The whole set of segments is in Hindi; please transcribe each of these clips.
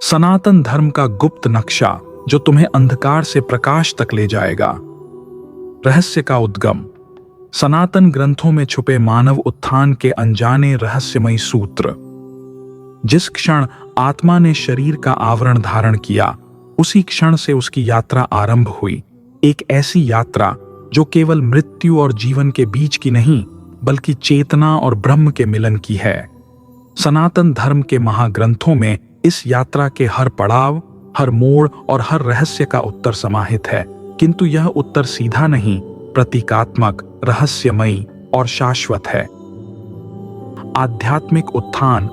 सनातन धर्म का गुप्त नक्शा जो तुम्हें अंधकार से प्रकाश तक ले जाएगा। रहस्य का उद्गम। सनातन ग्रंथों में छुपे मानव उत्थान के अनजाने रहस्यमयी सूत्र। जिस क्षण आत्मा ने शरीर का आवरण धारण किया, उसी क्षण से उसकी यात्रा आरंभ हुई। एक ऐसी यात्रा जो केवल मृत्यु और जीवन के बीच की नहीं, बल्कि चेतना और ब्रह्म के मिलन की है। सनातन धर्म के महाग्रंथों में इस यात्रा के हर पड़ाव, हर मोड़ और हर रहस्य का उत्तर समाहित है, किंतु यह उत्तर सीधा नहीं, प्रतीकात्मक, रहस्यमयी और शाश्वत है। आध्यात्मिक उत्थान,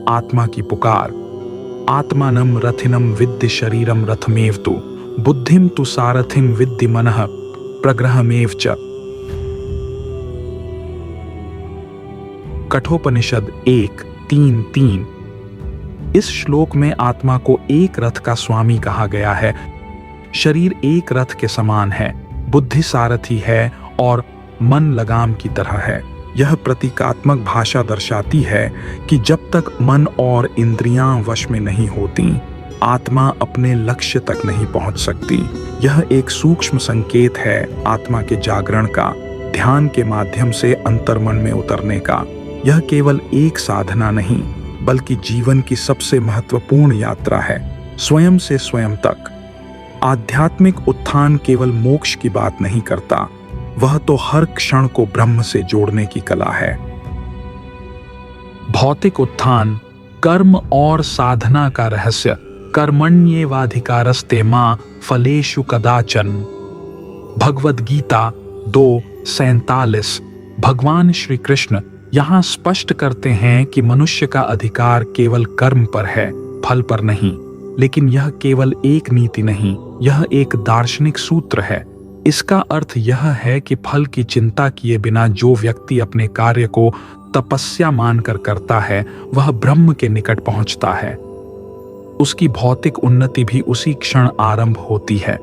आत्मा की पुकार। आत्मानं रथिनं विद्धि शरीरं रथमेव तु, बुद्धिं तु सारथिं विद्धि मनः प्रग्रहमेव च। कठोपनिषद 1:3-3। इस श्लोक में आत्मा को एक रथ का स्वामी कहा गया है। शरीर एक रथ के समान है, बुद्धि सारथी है और मन लगाम की तरह है। यह प्रतीकात्मक भाषा दर्शाती है कि जब तक मन और इंद्रियां वश में नहीं होती, आत्मा अपने लक्ष्य तक नहीं पहुंच सकती। यह एक सूक्ष्म संकेत है आत्मा के जागरण का, ध्यान के माध्यम से अंतर्मन में उतरने का। यह केवल एक साधना नहीं, बल्कि जीवन की सबसे महत्वपूर्ण यात्रा है, स्वयं से स्वयं तक। आध्यात्मिक उत्थान केवल मोक्ष की बात नहीं करता, वह तो हर क्षण को ब्रह्म से जोड़ने की कला है। भौतिक उत्थान, कर्म और साधना का रहस्य। कर्मण्येवाधिकारस्ते मा फलेषु कदाचन। भगवद गीता 2:47। भगवान श्री कृष्ण यहाँ स्पष्ट करते हैं कि मनुष्य का अधिकार केवल कर्म पर है, फल पर नहीं। लेकिन यह केवल एक नीति नहीं, यह एक दार्शनिक सूत्र है। इसका अर्थ यह है कि फल की चिंता किए बिना जो व्यक्ति अपने कार्य को तपस्या मानकर करता है, वह ब्रह्म के निकट पहुंचता है। उसकी भौतिक उन्नति भी उसी क्षण आरंभ होती है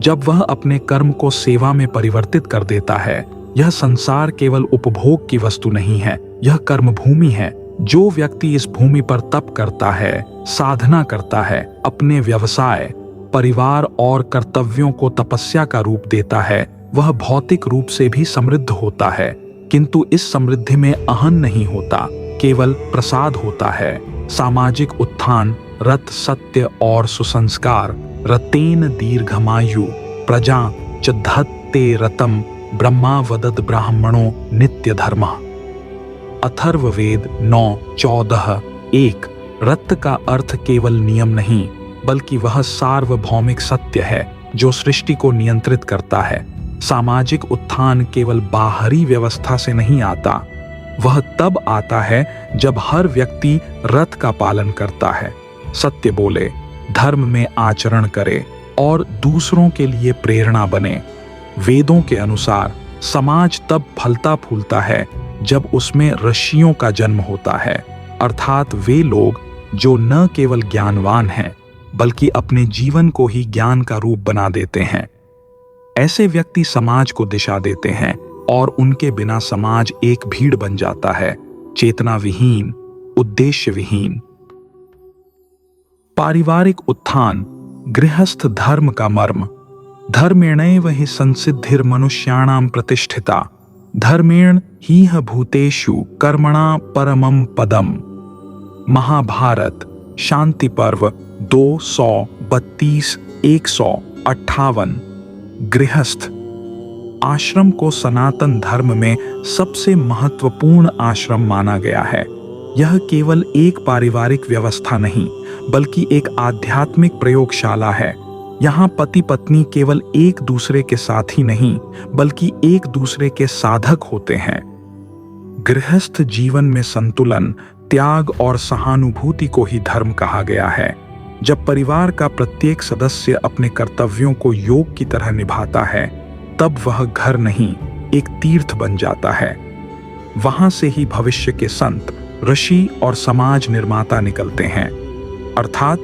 जब वह अपने कर्म को सेवा में परिवर्तित कर देता है। यह संसार केवल उपभोग की वस्तु नहीं है, यह कर्म भूमि है। जो व्यक्ति इस भूमि पर तप करता है, साधना करता है, अपने व्यवसाय, परिवार और कर्तव्यों को तपस्या का रूप देता है, वह भौतिक रूप से भी समृद्ध होता है। किंतु इस समृद्धि में अहं नहीं होता, केवल प्रसाद होता है। सामाजिक उत्थान। रत सत्य और सुसंस्कार। रतेन दीर्घमायु प्रजा च धत्ते रतम ब्रह्मा वदत ब्राह्मणो नित्य धर्म। अथर्ववेद 9:14-1। रत का अर्थ केवल नियम नहीं, बल्कि वह सार्वभौमिक सत्य है जो सृष्टि को नियंत्रित करता है। सामाजिक उत्थान केवल बाहरी व्यवस्था से नहीं आता, वह तब आता है जब हर व्यक्ति रत का पालन करता है, सत्य बोले, धर्म में आचरण करे और दूसरों के लिए प्रेरणा बने। वेदों के अनुसार समाज तब फलता फूलता है जब उसमें ऋषियों का जन्म होता है, अर्थात वे लोग जो न केवल ज्ञानवान हैं, बल्कि अपने जीवन को ही ज्ञान का रूप बना देते हैं। ऐसे व्यक्ति समाज को दिशा देते हैं और उनके बिना समाज एक भीड़ बन जाता है, चेतना विहीन, उद्देश्य विहीन। पारिवारिक उत्थान। गृहस्थ धर्म का मर्म। धर्मेणैव हि संसिद्धिर मनुष्याणां प्रतिष्ठिता, धर्मेण हीह भूतेषु कर्मणा परमं पदम। महाभारत शांति पर्व 232-158। गृहस्थ। आश्रम को सनातन धर्म में सबसे महत्वपूर्ण आश्रम माना गया है। यह केवल एक पारिवारिक व्यवस्था नहीं, बल्कि एक आध्यात्मिक प्रयोगशाला है। यहाँ पति पत्नी केवल एक दूसरे के साथी नहीं, बल्कि एक दूसरे के साधक होते हैं। गृहस्थ जीवन में संतुलन, त्याग और सहानुभूति को ही धर्म कहा गया है। जब परिवार का प्रत्येक सदस्य अपने कर्तव्यों को योग की तरह निभाता है, तब वह घर नहीं, एक तीर्थ बन जाता है। वहां से ही भविष्य के संत, ऋषि और समाज निर्माता निकलते हैं। अर्थात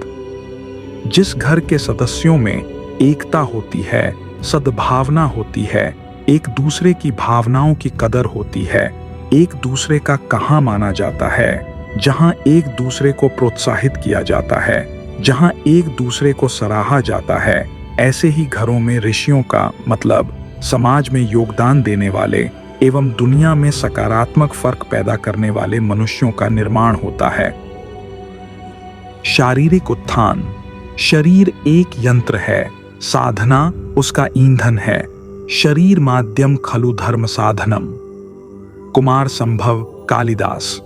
जिस घर के सदस्यों में एकता होती है, सद्भावना होती है, एक दूसरे की भावनाओं की कदर होती है, एक दूसरे का कहाँ माना जाता है, जहां एक दूसरे को प्रोत्साहित किया जाता है, जहां एक दूसरे को सराहा जाता है, ऐसे ही घरों में ऋषियों का मतलब समाज में योगदान देने वाले एवं दुनिया में सकारात्मक फर्क पैदा करने वाले मनुष्यों का निर्माण होता है। शारीरिक उत्थान। शरीर एक यंत्र है, साधना उसका ईंधन है। शरीर माध्यम खलु धर्म साधनम। कुमार संभव कालिदास।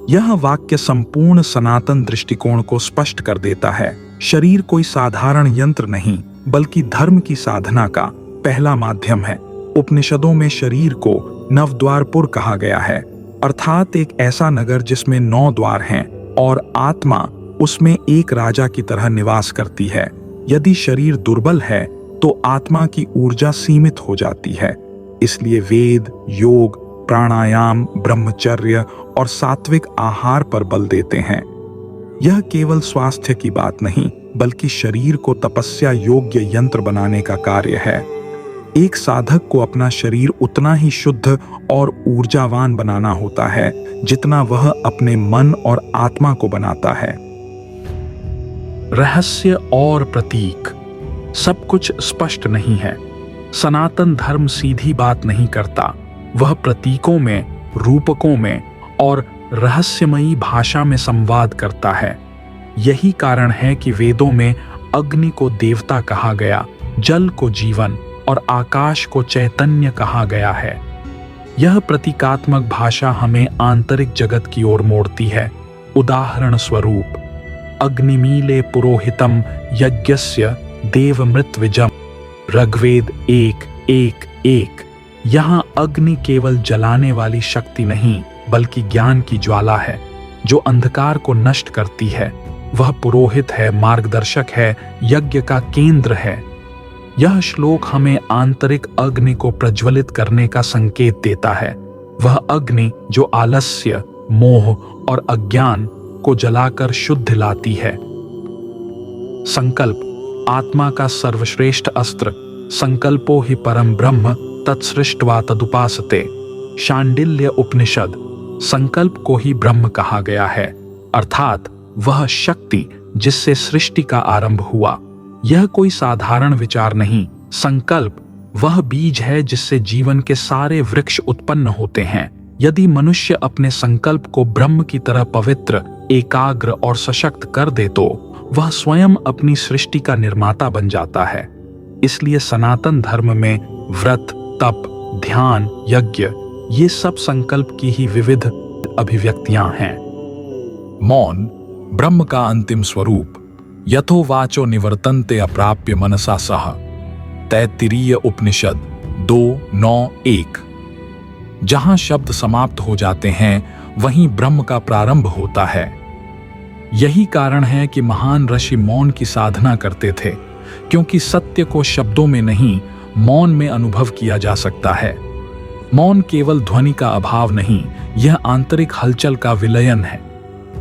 यह वाक्य संपूर्ण सनातन दृष्टिकोण को स्पष्ट कर देता है। शरीर कोई साधारण यंत्र नहीं, बल्कि धर्म की साधना का पहला माध्यम है। उपनिषदों में शरीर को नवद्वारपुर कहा गया है, अर्थात एक ऐसा नगर जिसमें 9 द्वार हैं और आत्मा उसमें एक राजा की तरह निवास करती है। यदि शरीर दुर्बल है तो आत्मा की ऊर्जा सीमित हो जाती है। इसलिए वेद, योग, प्राणायाम, ब्रह्मचर्य और सात्विक आहार पर बल देते हैं। यह केवल स्वास्थ्य की बात नहीं, बल्कि शरीर को तपस्या योग्य यंत्र बनाने का कार्य है। एक साधक को अपना शरीर उतना ही शुद्ध और ऊर्जावान बनाना होता है जितना वह अपने मन और आत्मा को बनाता है। रहस्य और प्रतीक। सब कुछ स्पष्ट नहीं है। सनातन धर्म सीधी बात नहीं करता, वह प्रतीकों में, रूपकों में और रहस्यमयी भाषा में संवाद करता है। यही कारण है कि वेदों में अग्नि को देवता कहा गया, जल को जीवन और आकाश को चैतन्य कहा गया है। यह प्रतीकात्मक भाषा हमें आंतरिक जगत की ओर मोड़ती है। उदाहरण स्वरूप, अग्निमीले पुरोहितम यज्ञस्य देवमृतविजम। ऋग्वेद 1:1:1। यहाँ अग्नि केवल जलाने वाली शक्ति नहीं, बल्कि ज्ञान की ज्वाला है जो अंधकार को नष्ट करती है। वह पुरोहित है, मार्गदर्शक है, यज्ञ का केंद्र है। यह श्लोक हमें आंतरिक अग्नि को प्रज्वलित करने का संकेत देता है। वह अग्नि जो आलस्य, मोह और अज्ञान को जलाकर शुद्ध लाती है। संकल्प। आत्मा का सर्वश्रेष्ठ अस्त्र। संकल्पो ही परम ब्रह्म तत्सृष्ट्वा तदुपासते। शांडिल्य उपनिषद। संकल्प को ही ब्रह्म कहा गया है, अर्थात वह शक्ति जिससे सृष्टि का आरंभ हुआ। यह कोई साधारण विचार नहीं, संकल्प वह बीज है जिससे जीवन के सारे वृक्ष उत्पन्न होते हैं। यदि मनुष्य अपने संकल्प को ब्रह्म की तरह पवित्र, एकाग्र और सशक्त कर दे तो वह स्वयं अपनी सृष्टि का निर्माता बन जाता है। इसलिए सनातन धर्म में व्रत, तप, ध्यान, यज्ञ ये सब संकल्प की ही विविध अभिव्यक्तियां हैं। मौन ब्रह्म का अंतिम स्वरूप। यथो वाचो निवर्तन्ते अप्राप्य मनसा सह। तैत्तिरीय उपनिषद 2:9-1। जहां शब्द समाप्त हो जाते हैं वहीं ब्रह्म का प्रारंभ होता है। यही कारण है कि महान ऋषि मौन की साधना करते थे, क्योंकि सत्य को शब्दों में नहीं, मौन में अनुभव किया जा सकता है। मौन केवल ध्वनि का अभाव नहीं, यह आंतरिक हलचल का विलयन है।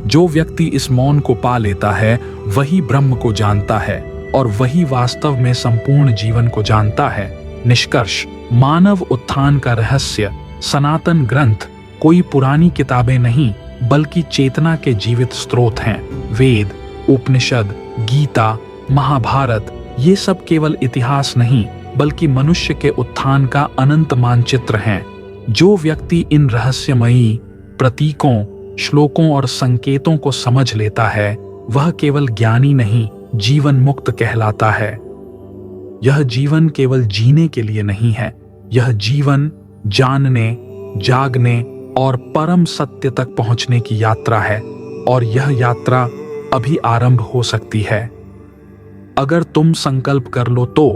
जो व्यक्ति इस मौन को पा लेता है वही ब्रह्म को जानता है और वही वास्तव में संपूर्ण जीवन को जानता है। निष्कर्ष, मानव उत्थान का रहस्य सनातन ग्रंथ कोई पुरानी किताबें नहीं, बल्कि चेतना के जीवित स्रोत हैं। वेद, उपनिषद, गीता, महाभारत ये सब केवल इतिहास नहीं, बल्कि मनुष्य के उत्थान का अनंत मानचित्र हैं। जो व्यक्ति इन रहस्यमयी प्रतीकों, श्लोकों और संकेतों को समझ लेता है वह केवल ज्ञानी नहीं, जीवन मुक्त कहलाता है। यह जीवन केवल जीने के लिए नहीं है, यह जीवन जानने, जागने और परम सत्य तक पहुंचने की यात्रा है, और यह यात्रा अभी आरंभ हो सकती है। अगर तुम संकल्प कर लो तो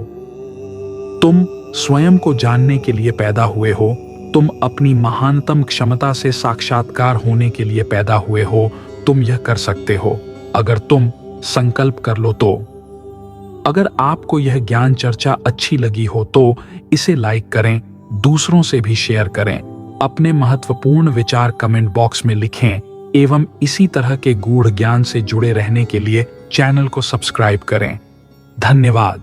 तुम स्वयं को जानने के लिए पैदा हुए हो, तुम अपनी महानतम क्षमता से साक्षात्कार होने के लिए पैदा हुए हो, तुम यह कर सकते हो अगर तुम संकल्प कर लो तो। अगर आपको यह ज्ञान चर्चा अच्छी लगी हो तो इसे लाइक करें, दूसरों से भी शेयर करें, अपने महत्वपूर्ण विचार कमेंट बॉक्स में लिखें एवं इसी तरह के गूढ़ ज्ञान से जुड़े रहने के लिए चैनल को सब्सक्राइब करें। धन्यवाद।